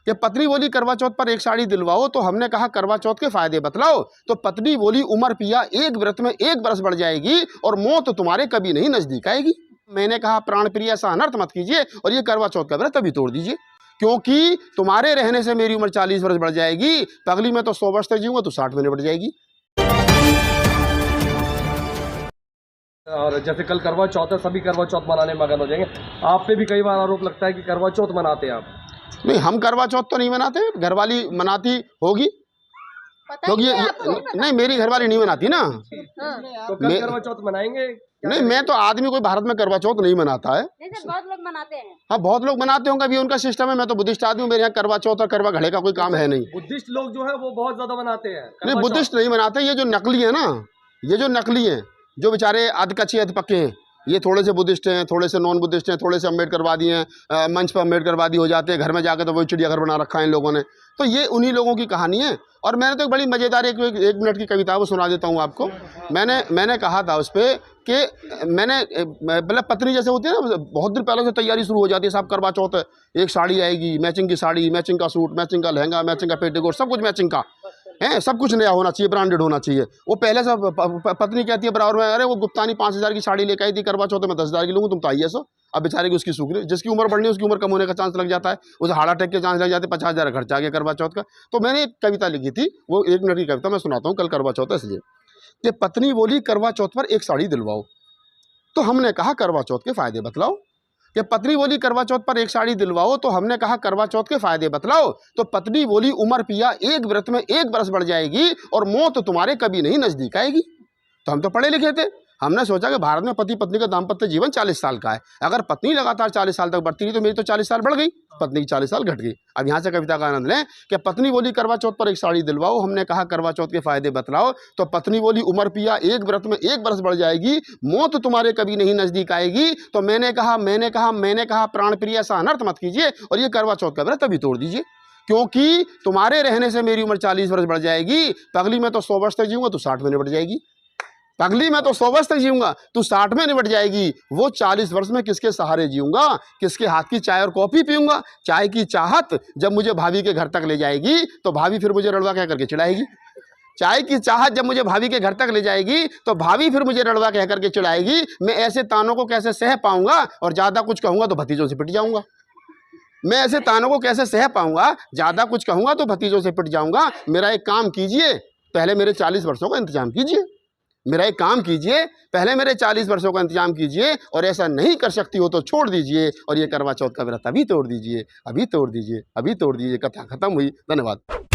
कि पत्नी बोली करवा चौथ पर एक साड़ी दिलवाओ, तो हमने कहा करवा चौथ के फायदे बतलाओ। तो पत्नी बोली उमर पिया एक व्रत में 1 बरस बढ़ जाएगी और मौत तुम्हारे कभी नहीं नजदीक आएगी। मैंने कहा प्राण प्रिय ऐसा अनर्थ मत कीजिए और ये करवा चौथ का व्रत अभी तोड़ दीजिए, क्योंकि तुम्हारे रहने से मेरी उम्र 40 वर्ष बढ़ जाएगी। पगली में तो 100 वर्ष तक जीऊंगा तो 60 महीने बढ़ जाएगी। और जैसे कल करवा चौथ है, सभी करवा चौथ मनाने में मगन हो जाएंगे। आप पे भी कई बार आरोप लगता है कि करवा चौथ मनाते हैं आप। नहीं, हम करवा चौथ तो नहीं मनाते, घरवाली मनाती होगी, क्योंकि नहीं मेरी घरवाली नहीं मनाती ना। तो कल करवा चौथ मनाएंगे? नहीं, मैं तो आदमी कोई भारत में करवा चौथ नहीं मनाता है। बहुत लोग मनाते हैं। हाँ, बहुत लोग मनाते होंगे, अभी उनका सिस्टम है। मैं तो बुद्धिस्ट आदमी हूँ, मेरे यहाँ करवा चौथ और करवा घड़े का कोई काम है नहीं। बुद्धिस्ट लोग जो है वो बहुत ज्यादा मनाते हैं। नहीं, बुद्धिस्ट नहीं मनाते। ये जो नकली है ना, ये जो नकली है, जो बेचारे अध कच्चे अध पक्के हैं, ये थोड़े से बुद्धिस्ट हैं, थोड़े से नॉन बुद्धिस्ट हैं, थोड़े से अम्बेडकरवादी हैं, मंच पर अम्बेडकरवादी हो जाते हैं, घर में जाकर तो वही चिड़ियाघर बना रखा है इन लोगों ने। तो ये उन्हीं लोगों की कहानी है। और मैंने तो एक बड़ी मज़ेदार एक मिनट की कविता वो सुना देता हूँ आपको। मैंने कहा था उस पर कि मैंने मतलब पत्नी जैसे होती है ना, बहुत दिन पहले से तैयारी शुरू हो जाती है। साहब करवा चौथ है, एक साड़ी आएगी, मैचिंग की साड़ी, मैचिंग का सूट, मैचिंग का लहंगा, मैचिंग का पेटीकोट, सब कुछ मैचिंग का है, सब कुछ नया होना चाहिए, ब्रांडेड होना चाहिए। वो पहले से पत्नी कहती है बराबर में, अरे वो गुप्तानी 5,000 की साड़ी लेकर आई थी, करवा चौथ में 10,000 की लूँगी, तुम तो आइए सो। अब बेचारे की उसकी सूख, जिसकी उम्र बढ़नी है उसकी उम्र कम होने का चांस लग जाता है, उसे हार्ट अटैक के चांस लग जाते हैं, 50,000 खर्चा आ गया करवा चौथ का। तो मैंने एक कविता लिखी थी, वो 1 मिनट की कविता मैं सुनाता हूँ। कल करवा चौथ है इसलिए कि पत्नी बोली करवा चौथ पर एक साड़ी दिलवाओ, तो हमने कहा करवा चौथ के फायदे बतलाओ। कि पत्नी बोली करवा चौथ पर एक साड़ी दिलवाओ, तो हमने कहा करवा चौथ के फायदे बतलाओ। तो पत्नी बोली उमर पिया एक व्रत में 1 बरस बढ़ जाएगी और मौत तुम्हारे कभी नहीं नजदीक आएगी। तो हम तो पढ़े लिखे थे, हमने सोचा कि भारत में पति पत्नी का दाम्पत्य जीवन 40 साल का है। अगर पत्नी लगातार 40 साल तक बढ़ती रही तो मेरी तो 40 साल बढ़ गई, पत्नी की 40 साल घट गई। अब यहाँ से कविता का आनंद लें कि पत्नी बोली करवा चौथ पर एक साड़ी दिलवाओ, हमने कहा करवा चौथ के फायदे बतलाओ। तो पत्नी बोली उमर पिया एक व्रत में 1 बरस बढ़ जाएगी, मौत तुम्हारे कभी नहीं नजदीक आएगी। तो मैंने कहा प्राण प्रिय ऐसा अनर्थ मत कीजिए और ये करवा चौथ का व्रत अभी तोड़ दीजिए, क्योंकि तुम्हारे रहने से मेरी उम्र 40 वर्ष बढ़ जाएगी। पगली में तो 100 वर्ष तक जीऊंगा तो 60 महीने बढ़ जाएगी। पगली में तो 100 वर्ष तक जीऊंगा तू 60 में निपट जाएगी। वो 40 वर्ष में किसके सहारे जीऊंगा, किसके हाथ की चाय और कॉफी पीऊंगा। चाय की चाहत जब मुझे भाभी के घर तक ले जाएगी तो भाभी फिर मुझे रड़वा कह करके चिढ़ाएगी। चाय की चाहत जब मुझे भाभी के घर तक ले जाएगी तो भाभी फिर मुझे रड़वा कह करके चिढ़ाएगी। मैं ऐसे तानों को कैसे सह पाऊंगा, और ज़्यादा कुछ कहूँगा तो भतीजों से पिट जाऊंगा। मैं ऐसे तानों को कैसे सह पाऊंगा, ज़्यादा कुछ कहूँगा तो भतीजों से पिट जाऊंगा। मेरा एक काम कीजिए, पहले मेरे 40 वर्षों का इंतजाम कीजिए। मेरा एक काम कीजिए, पहले मेरे 40 वर्षों का इंतजाम कीजिए, और ऐसा नहीं कर सकती हो तो छोड़ दीजिए और ये करवा चौथ का व्रत अभी तोड़ दीजिए, अभी तोड़ दीजिए, अभी तोड़ दीजिए। कथा खत्म हुई। धन्यवाद।